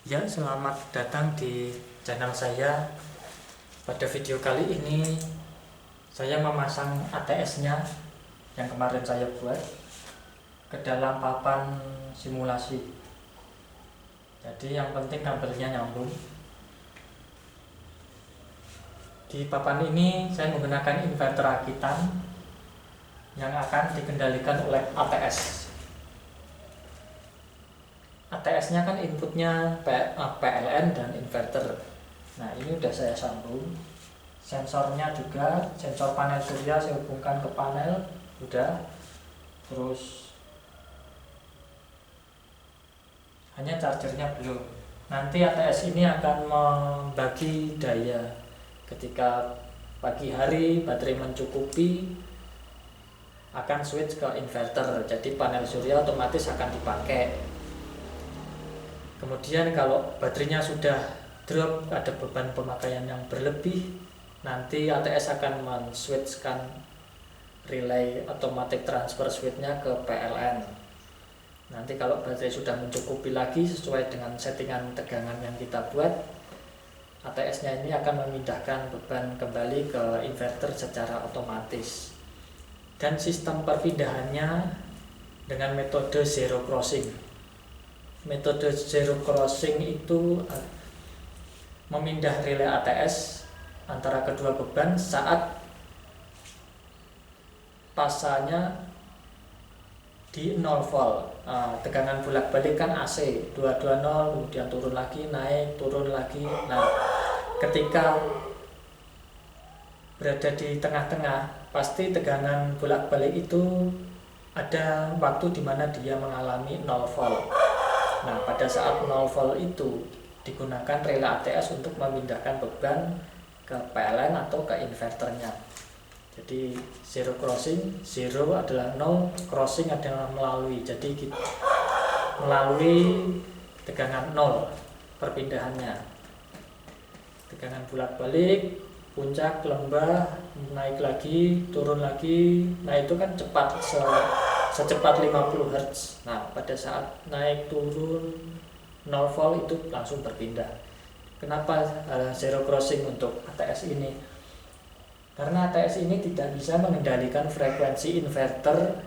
Ya, selamat datang di channel saya. Pada video kali ini saya memasang ATS-nya yang kemarin saya buat ke dalam papan simulasi. Jadi yang penting kabelnya nyambung. Di papan ini saya menggunakan inverter rakitan yang akan dikendalikan oleh ATS. ATS-nya kan inputnya PLN dan inverter. Nah, ini udah saya sambung. Sensornya juga, sensor panel surya saya hubungkan ke panel, udah. Terus hanya chargernya belum. Nanti ATS ini akan membagi daya. Ketika pagi hari baterai mencukupi, akan switch ke inverter. Jadi panel surya otomatis akan dipakai. Kemudian kalau baterainya sudah drop, ada beban pemakaian yang berlebih, nanti ATS akan men-switchkan relay automatic transfer switch-nya ke PLN. Nanti kalau baterai sudah mencukupi lagi sesuai dengan settingan tegangan yang kita buat, ATS-nya ini akan memindahkan beban kembali ke inverter secara otomatis. Dan sistem perpindahannya dengan metode zero crossing. Metode zero crossing itu memindah relay ATS antara kedua beban saat pasanya di 0 volt. Tegangan bolak-balik kan AC 220, kemudian turun lagi, naik, turun lagi. Nah, ketika berada di tengah-tengah, pasti tegangan bolak-balik itu ada waktu di mana dia mengalami 0 volt. Nah, pada saat 0 volt itu digunakan relay ATS untuk memindahkan beban ke PLN atau ke inverternya. Jadi zero crossing, zero adalah 0, crossing adalah melalui. Jadi melalui tegangan 0 perpindahannya. Tegangan bolak-balik, puncak, lembah, naik lagi, turun lagi. Nah, itu kan cepat secepat 50 Hz. Nah, pada saat naik turun 0 volt itu langsung berpindah. Kenapa zero crossing untuk ATS ini? Karena ATS ini tidak bisa mengendalikan frekuensi inverter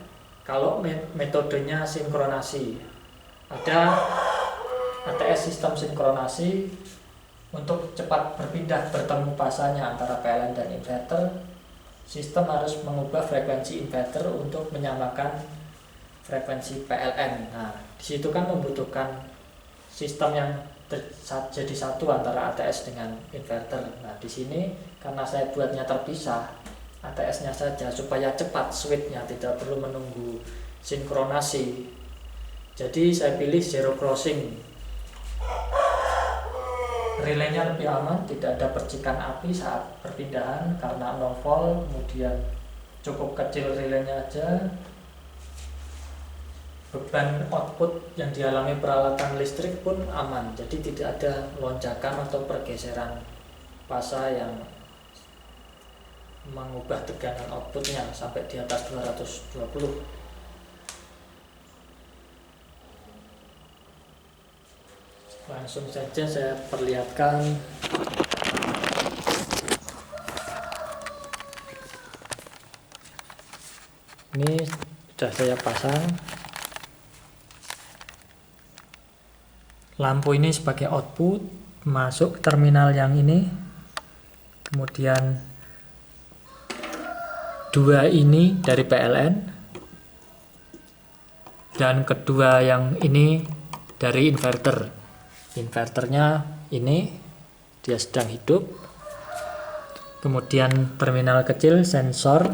kalau metodenya sinkronasi. Ada ATS sistem sinkronasi untuk cepat berpindah bertemu pasanya antara PLN dan inverter. Sistem harus mengubah frekuensi inverter untuk menyamakan frekuensi PLN. Nah, di situ kan membutuhkan sistem yang jadi satu antara ATS dengan inverter. Nah, di sini karena saya buatnya terpisah, ATS-nya saja supaya cepat switch-nya, tidak perlu menunggu sinkronasi. Jadi saya pilih zero crossing. Relaynya lebih aman, tidak ada percikan api saat perpindahan karena 0 volt, kemudian cukup kecil relaynya aja. Beban output yang dialami peralatan listrik pun aman, jadi tidak ada lonjakan atau pergeseran fasa yang mengubah tegangan outputnya sampai di atas 220. Langsung saja saya perlihatkan. Ini sudah saya pasang. Lampu ini sebagai output masuk ke terminal yang ini. Kemudian dua ini dari PLN. Dan kedua yang ini dari inverter. Inverternya ini dia sedang hidup. Kemudian terminal kecil sensor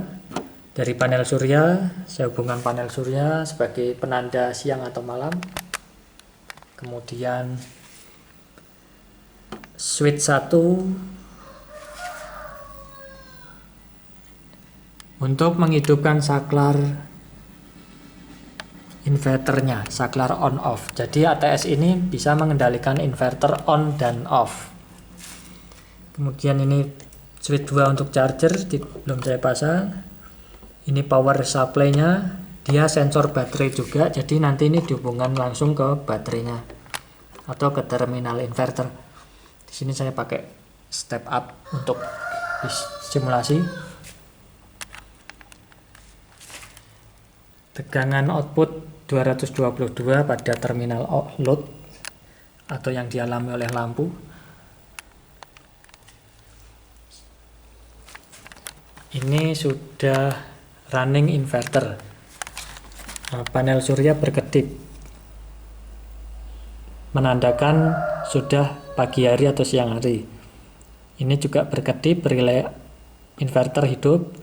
dari panel surya, saya hubungkan panel surya sebagai penanda siang atau malam. Kemudian switch 1 untuk menghidupkan saklar inverternya, saklar on off. Jadi ATS ini bisa mengendalikan inverter on dan off. Kemudian ini switch 2 untuk charger, belum saya pasang. Ini power supply-nya, dia sensor baterai juga, jadi nanti ini dihubungkan langsung ke baterainya. atau ke terminal inverter. Di sini saya pakai step up untuk simulasi. Tegangan output 222 pada terminal load atau yang dialami oleh lampu. Ini sudah running inverter. Panel surya berkedip, menandakan sudah pagi hari atau siang hari. Ini juga berkedip, relay inverter hidup.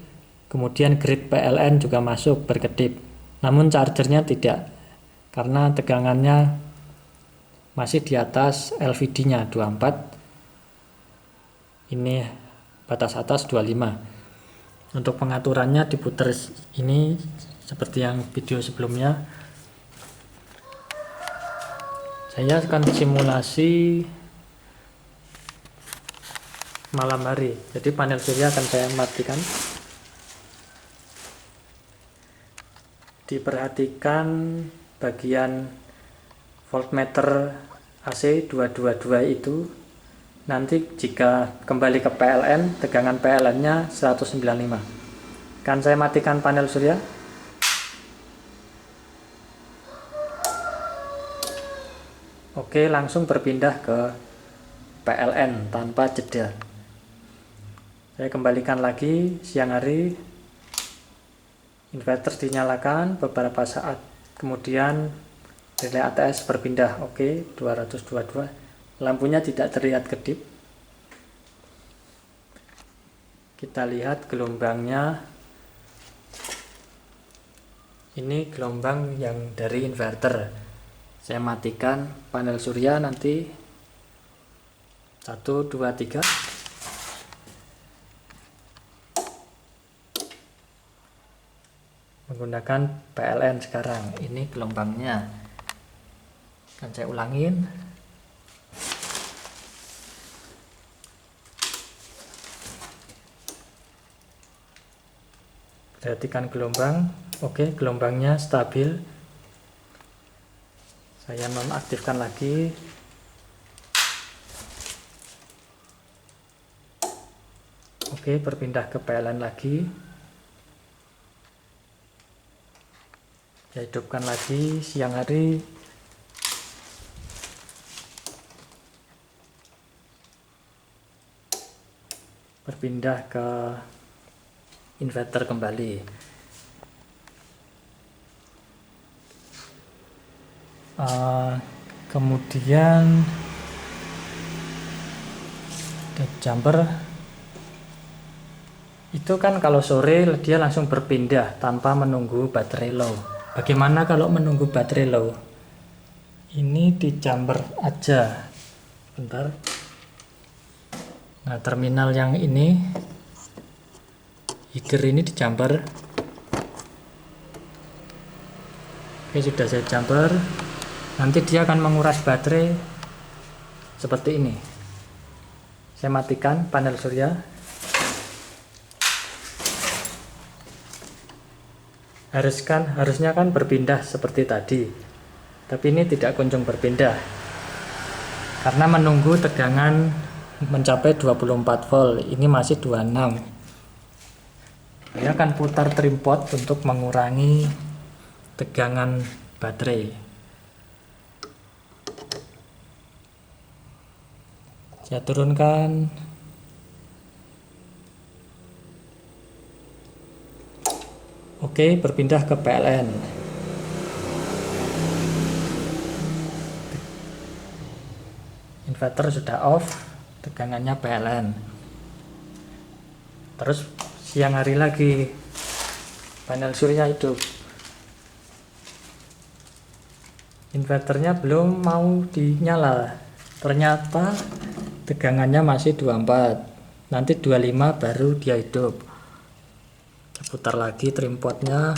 Kemudian grid PLN juga masuk berkedip. Namun chargernya tidak, karena tegangannya masih di atas LVD-nya 24. Ini batas atas 25. Untuk pengaturannya diputar ini seperti yang video sebelumnya. Saya akan simulasi malam hari. Jadi panel surya akan saya matikan. Diperhatikan bagian voltmeter AC 222 itu. Nanti jika kembali ke PLN, tegangan PLN-nya 195. Kan saya matikan panel surya. Oke, langsung berpindah ke PLN tanpa jeda. Saya kembalikan lagi siang hari. Inverter dinyalakan beberapa saat. Kemudian relay ATS berpindah. Oke, 222. Lampunya tidak terlihat kedip. Kita lihat gelombangnya. Ini gelombang yang dari inverter. Saya matikan panel surya nanti. 1, 2, 3. Menggunakan PLN sekarang. Ini gelombangnya. Akan saya ulangin. Perhatikan gelombang. Oke, gelombangnya stabil. Saya nonaktifkan lagi. Oke, berpindah ke PLN lagi. Saya hidupkan lagi siang hari. Berpindah ke inverter kembali. Kemudian jumper itu kan kalau sore dia langsung berpindah tanpa menunggu baterai low. Bagaimana kalau menunggu baterai low? Ini di jumper aja. Bentar. Nah, terminal yang ini, header ini di jumper. Oke, sudah saya jumper. Nanti dia akan menguras baterai seperti ini. Saya matikan panel surya. Harusnya kan berpindah seperti tadi. Tapi ini tidak kunjung berpindah. Karena menunggu tegangan mencapai 24 volt. Ini masih 26. Saya akan putar trim pot untuk mengurangi tegangan baterai. Saya turunkan. Oke, berpindah ke PLN. Inverter sudah off, tegangannya PLN. Terus siang hari lagi, panel surya hidup. Inverternya belum mau dinyala. Ternyata tegangannya masih 24. Nanti 25 baru dia hidup. Kita putar lagi trim potnya.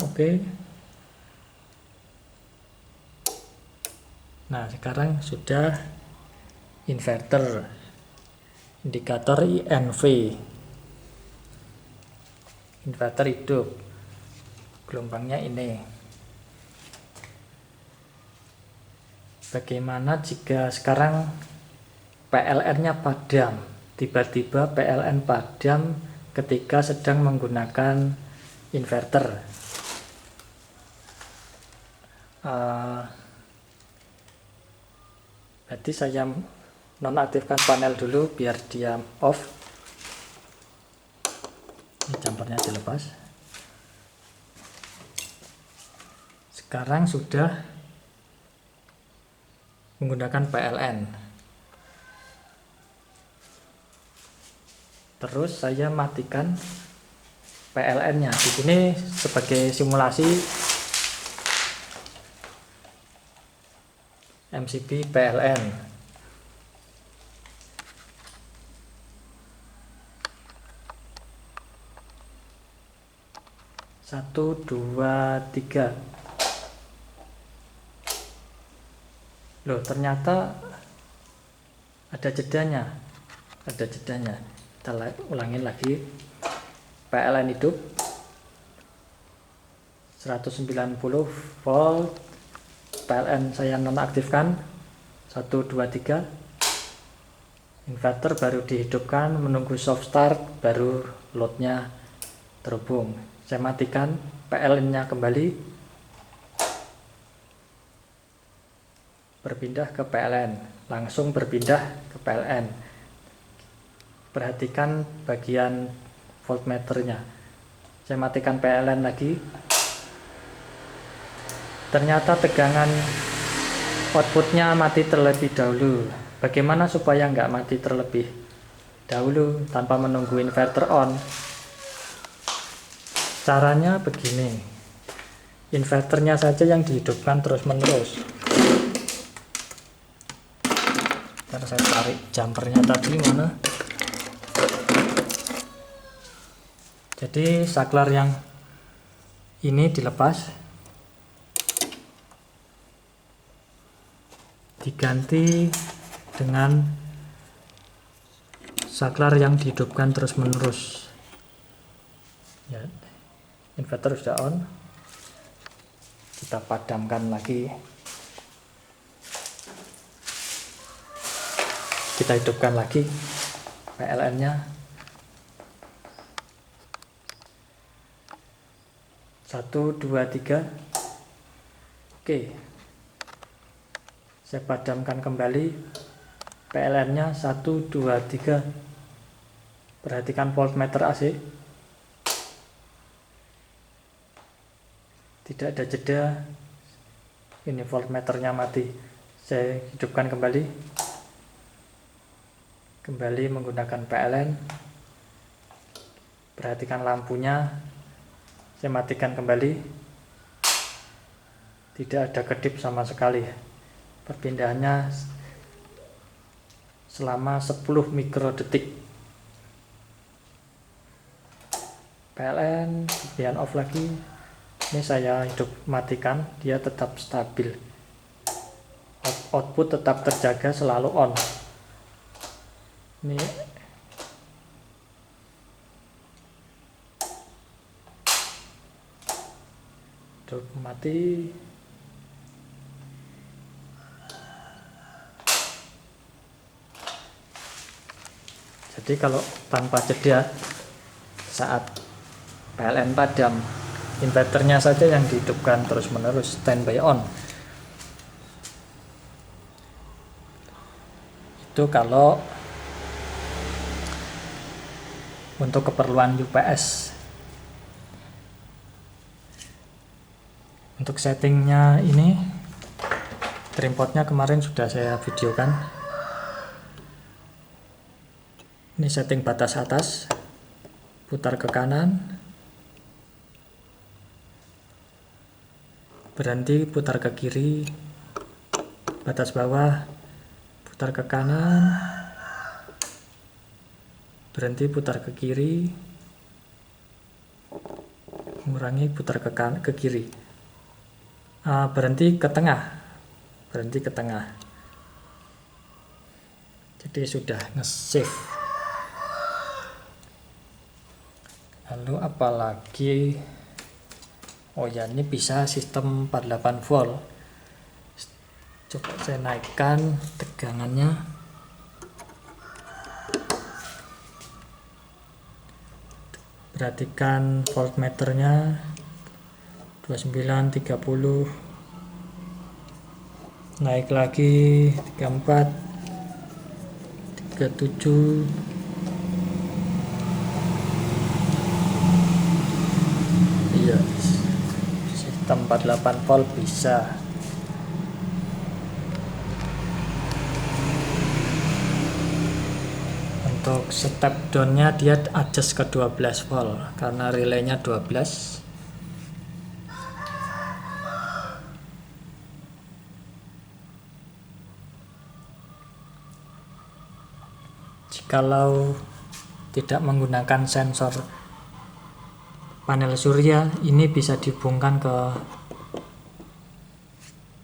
Oke. Nah, sekarang sudah inverter. Indikator INV. inverter hidup, gelombangnya ini. Bagaimana jika sekarang PLN-nya padam? Tiba-tiba PLN padam ketika sedang menggunakan inverter. Berarti saya nonaktifkan panel dulu biar dia off. Ini jumpernya dilepas. Sekarang sudah menggunakan PLN. Terus saya matikan PLN-nya. Di sini sebagai simulasi MCB PLN. Satu, dua, tiga. Loh, ternyata ada jedanya. Kita ulangin lagi. PLN hidup 190 volt. PLN saya nonaktifkan. 1, 2, 3. Inverter baru dihidupkan, menunggu soft start, baru loadnya terhubung. Saya matikan PLN-nya kembali. Berpindah ke PLN, langsung berpindah ke PLN. Perhatikan bagian voltmeternya. Saya matikan PLN lagi. Ternyata tegangan outputnya mati terlebih dahulu. Bagaimana supaya nggak mati terlebih dahulu tanpa menunggu inverter on? Caranya begini. Inverternya saja yang dihidupkan terus menerus. Ntar saya tarik jumpernya tadi mana. Jadi saklar yang ini dilepas, diganti dengan saklar yang dihidupkan terus menerus. Ya, inverter sudah on. Kita padamkan lagi. Kita hidupkan lagi PLN-nya. 1, 2, 3. Oke. Saya padamkan kembali PLN-nya. 1, 2, 3. Perhatikan voltmeter AC. Tidak ada jeda. Ini voltmeternya mati. Saya hidupkan kembali. Kembali menggunakan PLN. Perhatikan lampunya. Saya matikan kembali. Tidak ada kedip sama sekali. Perpindahannya selama 10 mikrodetik. PLN kemudian off lagi. Ini saya hidup matikan, dia tetap stabil. Output tetap terjaga selalu on. Ini hidup mati. Jadi kalau tanpa jeda saat PLN padam, inverternya saja yang dihidupkan terus menerus, standby on. Itu kalau untuk keperluan UPS. Untuk settingnya ini, trimpotnya kemarin sudah saya videokan. Ini setting batas atas, putar ke kanan, berhenti putar ke kiri, batas bawah, putar ke kanan, berhenti putar ke kiri, mengurangi putar ke kiri, berhenti ke tengah, jadi sudah nge-save. Lalu apalagi, oh ya, ini bisa sistem 48 volt. Coba saya naikkan tegangannya. Perhatikan voltmeternya 29, 30, naik lagi 34, 37. Iya, sistem 48 volt bisa. Untuk step down-nya dia adjust ke 12 volt karena relaynya 12. Jikalau tidak menggunakan sensor panel surya, ini bisa dihubungkan ke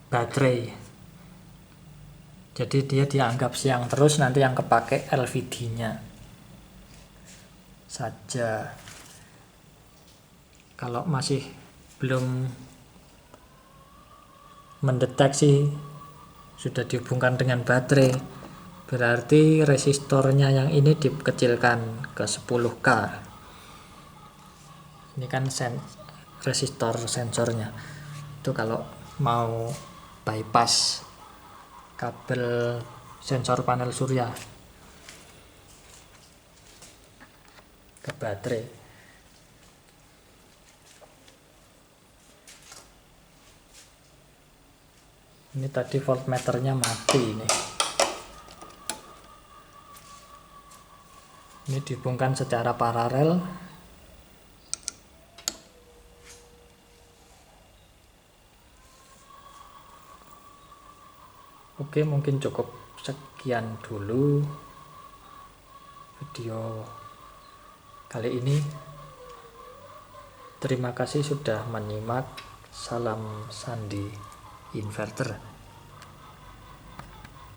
baterai. Jadi dia dianggap siang terus, nanti yang kepake LVD-nya saja. Kalau masih belum mendeteksi sudah dihubungkan dengan baterai, berarti resistornya yang ini dikecilkan ke 10K. Ini kan resistor sensornya. Itu kalau mau bypass kabel sensor panel surya ke baterai. Ini tadi voltmeternya mati ini. Ini dihubungkan secara paralel. Oke, mungkin cukup sekian dulu video kali ini. Terima kasih sudah menyimak. Salam Sandi Inverter.